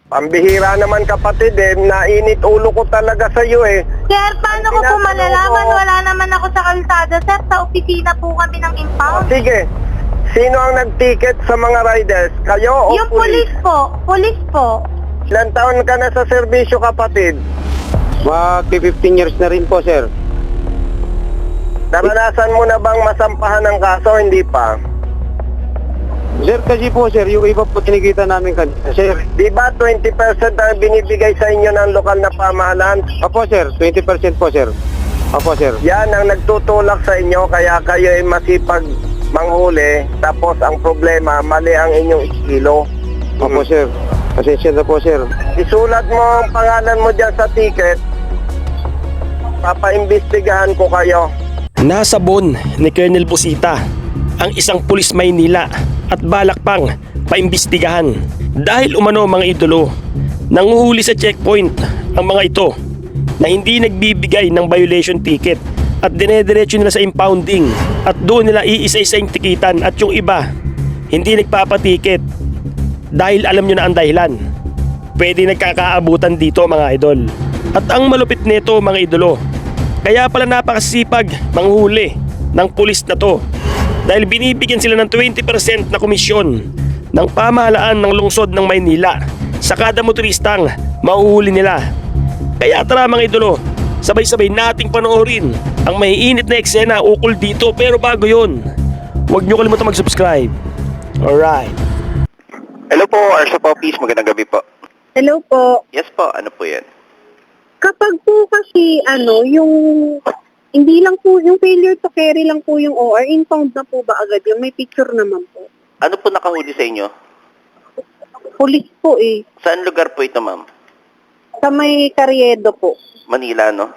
Pambihira naman kapatid nainit ulo ko talaga sa iyo Sir, paano ko po malalaman? Wala naman ako sa kalsada, sir. Sa opisina po kami ng impound. Sige, sino ang nag-ticket sa mga riders? Kayo o Yung pulis po. Pulis po. Ilan taon ka na sa serbisyo kapatid? Mag-15 years na rin po, sir. Naranasan mo na bang masampahan ng kaso? Hindi pa. Sir, kasi po, sir, yung iba po kinikita namin kanina, sir. Di ba 20% ang binibigay sa inyo ng lokal na pamahalaan? Opo, sir. 20% po, sir. Opo, sir. Yan ang nagtutulak sa inyo kaya kayo ay masipag manghuli tapos ang problema, mali ang inyong estilo. Opo, sir. Pasensya na po, sir. Isulat mo ang pangalan mo dyan sa ticket. Papaimbestigahan ko kayo. Nasa bon ni Colonel Busita ang isang pulis Maynila at balak pang paimbestigahan dahil umano mga idolo nanguhuli sa checkpoint ang mga ito na hindi nagbibigay ng violation ticket at dinediretso nila sa impounding at doon nila iisa-isa yung tikitan at yung iba hindi nagpapatiket dahil alam nyo na ang dahilan. Pwede nagkakaabutan dito mga idol. At ang malupit nito mga idolo, kaya pala napakasipag manghuli ng pulis na to dahil binibigyan sila ng 20% na komisyon ng pamahalaan ng lungsod ng Maynila sa kada motoristang mahuhuli nila. Kaya tara mga idolo, sabay-sabay nating panoorin ang maiinit na eksena ukol dito, pero bago yun, huwag nyo kalimutan mag-subscribe. Alright. Hello po, Arsa Poppies. Magandang gabi po. Hello po. Yes po, ano po yan? Kapag po kasi yung hindi lang po yung failure to carry lang po yung OR, impound na po ba agad yung may picture naman po? Ano po nakahuli sa inyo? Police po Saan lugar po ito, ma'am? sa may Carriedo po. Manila, no?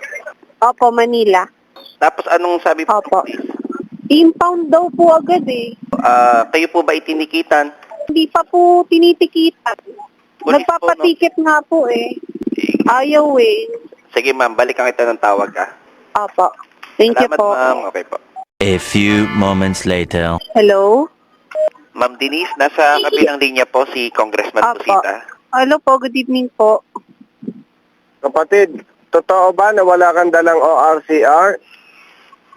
Opo, Manila. Tapos anong sabi po? Opo. Impound daw po agad Kayo po ba itinikitan? Hindi pa po tinitikitan. Police Nagpapatiket nga po Ayaw Sige, ma'am, balikan kita ng tawag, Opo. Thank you Salamat, po. ma'am. Okay po. A few moments later. Hello? Ma'am Denise, nasa kabilang linya po si Congressman Opo. Busita. Hello po, good evening po. Kapatid, totoo ba na wala kang dalang ORCR?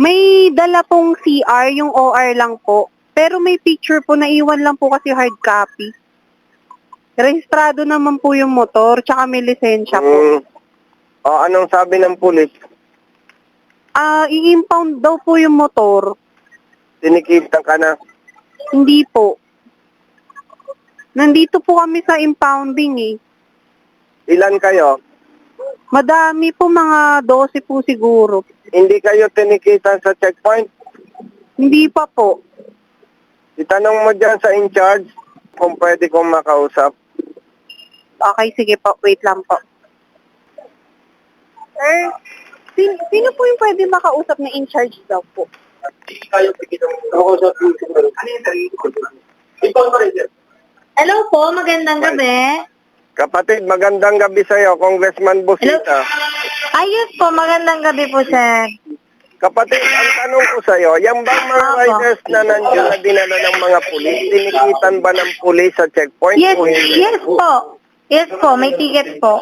May dala pong CR, yung OR lang po. Pero may picture po, naiwan lang po kasi hard copy. Rehistrado naman po yung motor, tsaka may lisensya po. Anong sabi ng pulis? I-impound daw po yung motor. Tinikitan ka na. Hindi po. Nandito po kami sa impounding Ilan kayo? Madami po, mga 12 po siguro. Hindi kayo tinikitan sa checkpoint? Hindi pa po. Itanong mo dyan sa in-charge kung pwede kong makausap. Okay, sige po. Wait lang po. Sir, sino po yung pwede makausap na in-charge daw po? Hello po, magandang gabi. Kapatid, magandang gabi sa'yo, Congressman Busita. Ayos po, magandang gabi po, sir. Kapatid, ang tanong ko sa'yo, yung bang mga Opo. riders na nandiyan na dinala ng mga pulis, tinikitan ba ng pulis sa checkpoint Yes, o hindi? yes po. Yes po, may ticket po.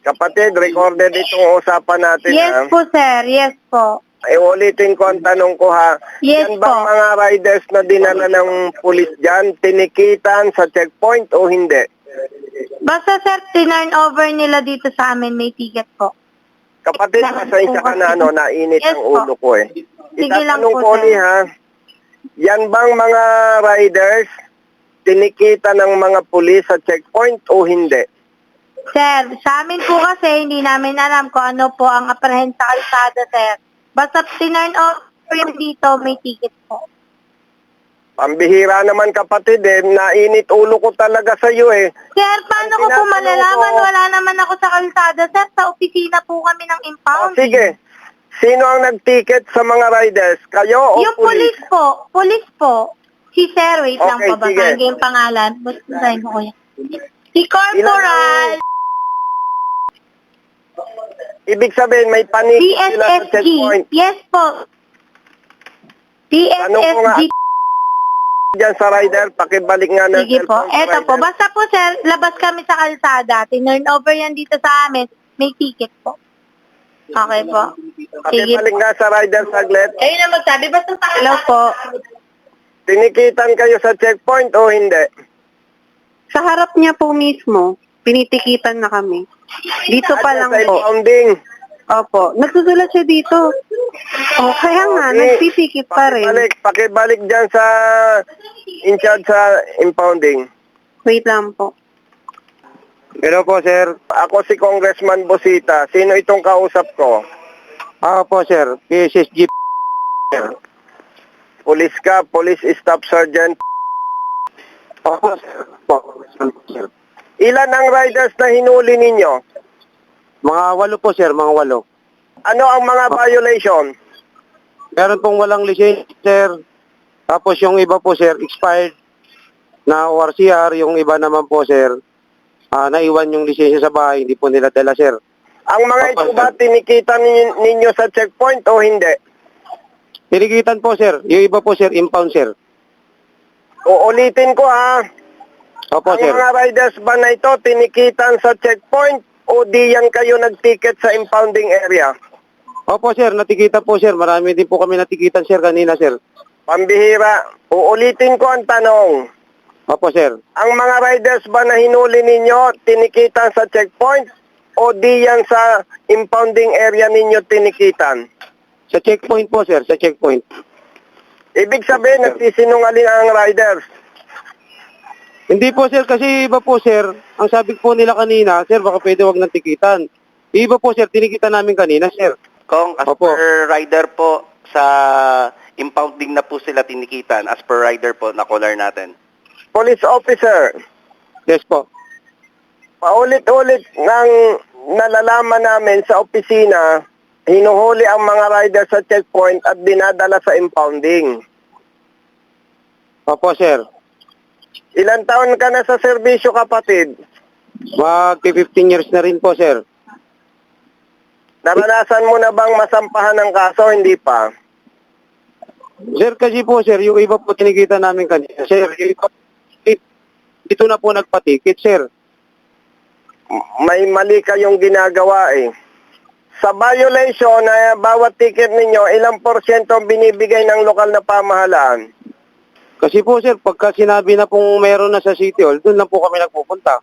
Kapatid, recorded itong usapan natin Yes po, sir. Yes po. Ay, ulitin ko ang tanong ko ha. Yes Yan bang po. mga riders na dinala ng pulis dyan, tinikitan sa checkpoint o hindi? Basta, sir, tinurn over nila dito sa amin, may ticket po. Kapatid, pasensya ka na nainit Yes ang po. ulo ko Sige lang Itatanong po, ko ulit sir. ha. Yan bang mga riders tinikita ng mga pulis sa checkpoint o hindi? Sir, sa amin po kasi, hindi namin alam kung ano po ang apprehend sa kalsada, sir. Basta tinurn over yung dito, may ticket po. Pambihira naman kapatid nainit ulo ko talaga sa iyo Sir, paano ko po tinatanong malalaman? ko- Wala naman ako sa kalsada, sir. Sa opisina po kami ng impound. Sige, sino ang nag-ticket sa mga riders? Kayo o Yung pulis? police po. Police po. Si sir, wait lang Okay, po. sige. Basahin ko yung pangalan. Basahin ko kuya. Si Corporal Ibig sabihin may panik sila sa CSSG. checkpoint. Yes po. Tanong ko nga, CSSG. Diyan sa rider, pakibalik nga ng Sige po. cellphone sa Eto po. rider. Basta po, sir, labas kami sa kalsada. Tinurn over yan dito sa amin. May ticket po. Okay po. Sige Pakibalik po. nga sa rider saglit. Kayo na magsabi. Basta sa Hello po. Tinikitan kayo sa checkpoint o hindi? Sa harap niya po mismo, pinitikitan na kami. Dito pa lang Sa po. impounding. Opo. Nagsusulat siya dito. O, kaya nga, Okay. nagtitikit pa rin. Pakibalik dyan sa in charge sa impounding. Wait lang po. Hello po, sir. Ako si Congressman Busita. Sino itong kausap ko? Po, sir. PSSG. Police ka, Police Staff Sergeant. Opo, sir. Opo, sir. Ilan ang riders na hinuli ninyo? Mga 8 po, sir. Mga 8. Ano ang mga violation? Meron pong walang lisensya, sir. Tapos yung iba po, sir, expired na ORCR. Yung iba naman po, sir, naiwan yung lisensya sa bahay. Hindi po nila dala, sir. Ang mga ito ba tinikitan ninyo sa checkpoint o hindi? Tinikitan po, sir. Yung iba po, sir, impound, sir. Uulitin ko ha. Opo, Ang sir. mga riders ba na ito tinikitan sa checkpoint o di yan kayo nagticket sa impounding area? Opo, sir. Natikita po, sir. Marami din po kami natikitan, sir, kanina, sir. Pambihira. Uulitin ko ang tanong. Opo, sir. Ang mga riders ba na hinuli ninyo tinikitan sa checkpoint o di yan sa impounding area ninyo tinikitan? Sa checkpoint po, sir. Sa checkpoint. Ibig sabihin, nagsisinungaling ang riders. Hindi po, sir. Kasi iba po, sir. Ang sabi po nila kanina, sir, baka pwede wag nang tikitan. Iba po, sir. Tinikitan namin kanina, sir. Kung as Opo. per rider po, sa impounding na po sila tinikitan. As per rider po, na caller natin. Police officer, Yes po. paulit-ulit nang nalalaman namin sa opisina, hinuhuli ang mga riders sa checkpoint at dinadala sa impounding. Opo, sir. Ilan taon ka na sa serbisyo, kapatid? Mag-15 years na rin po, sir. Naranasan mo na bang masampahan ng kaso? Hindi pa. Sir, kasi po, sir, yung iba po tinikita namin kanina. Sir, yung iba, dito na po nagpatikit, sir. May mali kayong ginagawa eh. Sa violation na bawat ticket ninyo, ilang porsyento ang binibigay ng lokal na pamahalaan? Kasi po, sir, pagka sinabi na pong meron na sa City Hall, doon lang po kami nagpupunta.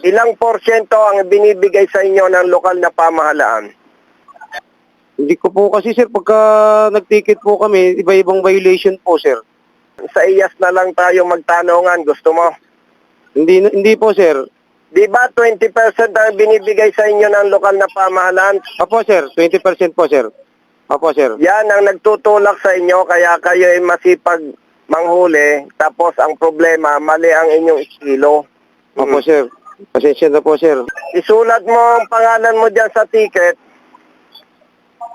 Ilang porsyento ang binibigay sa inyo ng lokal na pamahalaan? Hindi ko po kasi, sir, pagka nagticket po kami, iba-ibang violation po, sir. Sa IAS na lang tayo magtanungan. Gusto mo? Hindi po, sir. Di ba 20% ang binibigay sa inyo ng lokal na pamahalaan? Opo, sir. 20% po, sir. Opo, sir. Yan ang nagtutulak sa inyo kaya kayo ay masipag manghuli. Tapos ang problema, mali ang inyong estilo. Opo, sir. Pasensya na po, sir. Isulat mo ang pangalan mo dyan sa ticket.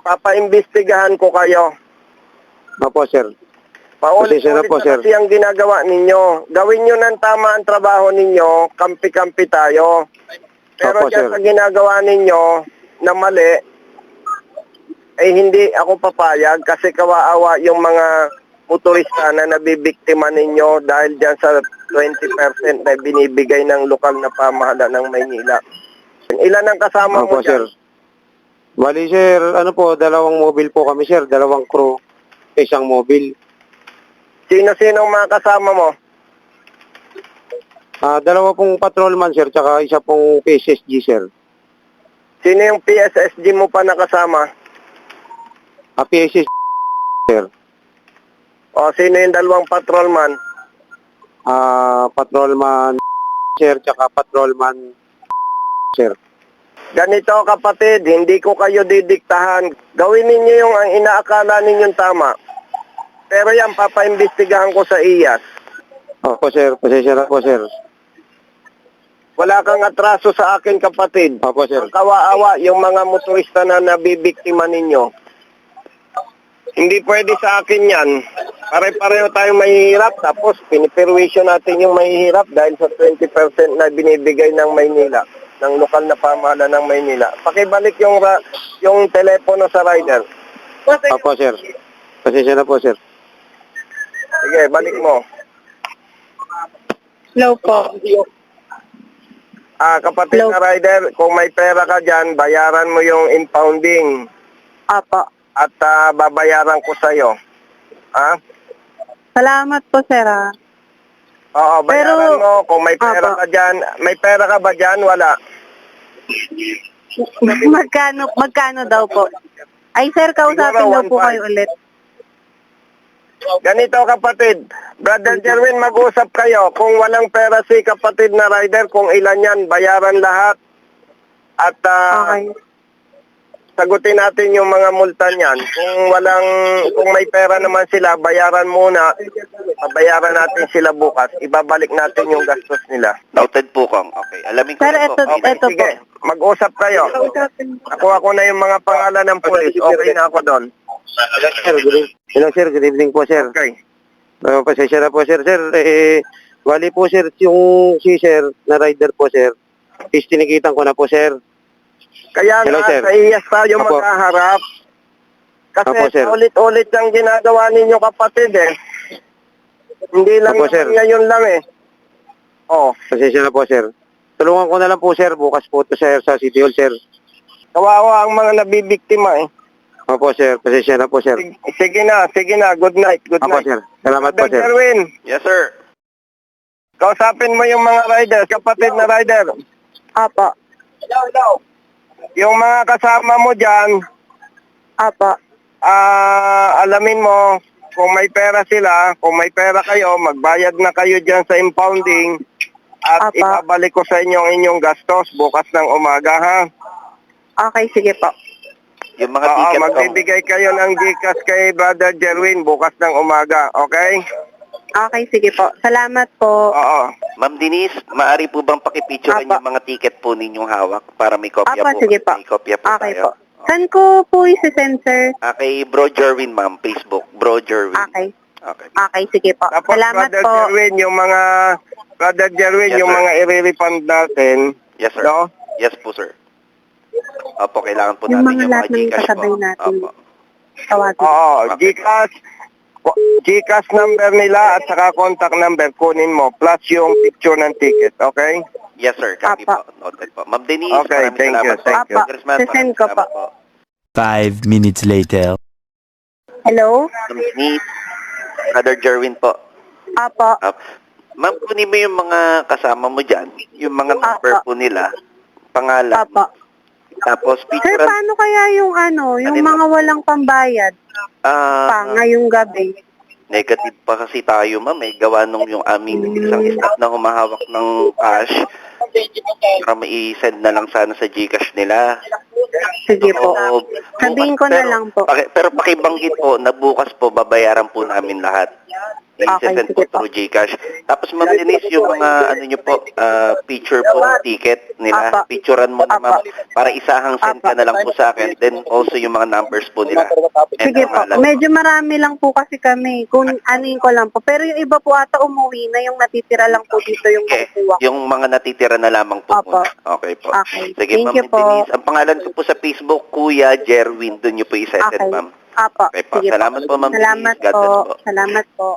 Papaimbestigahan ko kayo. Opo, sir. Paulit-ulit Pasensya na po, sir. kasi ang ginagawa ninyo. Gawin nyo ng tama ang trabaho ninyo, kampi-kampi tayo. Pero Opo, dyan sir. sa ginagawa ninyo na mali, ay hindi ako papayag kasi kawaawa yung mga motorista na nabibiktima ninyo dahil dyan sa 20% na binibigay ng lokal na pamahalaan ng Maynila. Ilan ang kasama mo Opo, dyan? sir. Bali, sir, ano po, 2 mobile po kami, sir. 2 crew, 1 mobile. Sino-sino ang mga kasama mo? 2 pong patrolman, sir, tsaka 1 pong PSSG, sir. Sino yung PSSG mo pa nakasama? PSSG, sir. O sino yung 2 patrolman? Patrolman, sir, tsaka patrolman, sir. Ganito kapatid, hindi ko kayo didiktahan. Gawin ninyo yung ang inaakala ninyong tama. Pero yan, papaimbestigahan ko sa IAS. Opo, sir. Pasensya na po, sir. Wala kang atraso sa akin kapatid. Opo, sir. Ang kawaawa yung mga motorista na nabibiktima ninyo. Hindi pwede sa akin yan. Pare-pareho tayong mahihirap tapos pinipirwisyo natin yung mahihirap dahil sa 20% na binibigay ng Maynila, ng lokal na pamahalaan ng Maynila. Pakibalik yung telepono sa rider. Opo, sir. Pasensya na po, sir. Sige, balik mo. Hello po. Kapatid Hello. na rider, kung may pera ka dyan, bayaran mo yung impounding Apo. at babayaran ko sa'yo. Ha? Salamat po, sir. Oo, bayaran Pero- mo. Kung may pera Apo. ka dyan, may pera ka ba dyan? Wala. Magkano daw po? Ay, sir, kausapin Siguro daw po 1.5. kayo ulit. Ganito kapatid, Brother Jerwin, mag-usap kayo. Kung walang pera si kapatid na rider, kung ilan yan, bayaran lahat. At Okay. sagutin natin yung mga multa niyan. Kung may pera naman sila, bayaran muna. Bayaran natin sila bukas. Ibabalik natin yung gastos nila. Noted po, Kong. Okay, alamin ko Sir, na po. Okay, Ito sige. Mag-usap kayo. Ako na yung mga pangalan ng pulis. Okay na ako doon. Hello sir, good evening po sir. Okay. Pasensya na po sir. Sir, bali po sir, yung si sir na rider po sir, is tinikitan ko na po sir. Kaya Hello, nga, sir. sa iyas tayo Apo. magkaharap. Kasi Apo, sir. ulit-ulit ang ginagawa ninyo kapatid eh. Hindi lang Apo, sir. naman ngayon lang eh. Oh, Pasensya na po sir. Tulungan ko na lang po sir, bukas po to sir sa City Hall sir. kawawa ang mga nabibiktima eh. Opo sir, pasensya na po sir. Sige na. Good night. Good Opo night. sir, salamat po Brother sir. Jerwin, Yes, sir. kausapin mo yung mga riders, kapatid na rider. Apo. Yung mga kasama mo dyan, Apo. alamin mo kung may pera sila, kung may pera kayo, magbayad na kayo dyan sa impounding at Apa. ibabalik ko sa inyo ang inyong gastos bukas ng umaga, ha? Okay, sige po. Yung mga Oo, ticket, Kong. magbibigay kayo ng Gcash kay Brother Jerwin bukas ng umaga, okay? Okay, sige po. Salamat po. Oo. Ma'am Denise, maaari po bang pakipicturean Apa. yung mga ticket po ninyong hawak para may kopya Apa, po? sige po. May kopya po Okay tayo. po. Saan ko po isi-send, sir? Kay Bro Jerwin, ma'am, Facebook. Bro Jerwin. Okay. Okay. Okay, sige po. Tapos Salamat Brother po. Jerwin, Brother Jerwin, Yes, yung sir. mga i-refund natin, Yes, sir. no? Yes po, sir. Opo, kailangan po Yung natin mga yung mga lahat ng Gcash po. kasabay natin. Opo. Tawagin. Oo, Okay. Gcash number nila at saka contact number kunin mo plus yung picture ng ticket, okay? Yes, sir. Copy Apa. po. Noted po. Ma'am Denise, Okay, maraming thank you, salamat thank po. you. Congressman, Sisend maraming ko salamat po. po. 5 minutes later. Hello? Ma'am Denise, Brother Jerwin po. Apo. Ma'am, kunin mo yung mga kasama mo dyan, yung mga number Apa. po nila, pangalan, Apo. tapos Sir, picture. paano kaya yung yung Alin mga walang pambayad pa ngayong gabi? Negative pa kasi tayo, ma'am. May gawa nung yung aming isang staff na humahawak ng cash para mai-send na lang sana sa Gcash nila. Sige po. So, Sabihin ko na lang po. Pero pakibanggit po na bukas po babayaran po namin lahat. Okay, I-send sige po po. through Gcash. Tapos Ma'am Denise, yung mga ano nyo po, picture po ng ticket nila. Apa. Picturean mo na ma'am Apa. para isahang send ka Apa. na lang po sa akin. Then also yung mga numbers po nila. And Sige po. pangalan. Medyo marami lang po kasi kami. Kung anuin ko lang po. Pero yung iba po ata umuwi na. Yung natitira lang po dito yung Okay. makukuha ko. Yung mga natitira na lamang po Apa. muna. Okay po. Okay. Sige, Thank Ma'am you po. Denise. Ang pangalan ko po sa Facebook, Kuya Jerwin. Doon nyo po i-send, Okay. ma'am. Apo. Okay po. Sige Salamat po, Ma'am Denise. Salamat God bless po. po. Salamat po.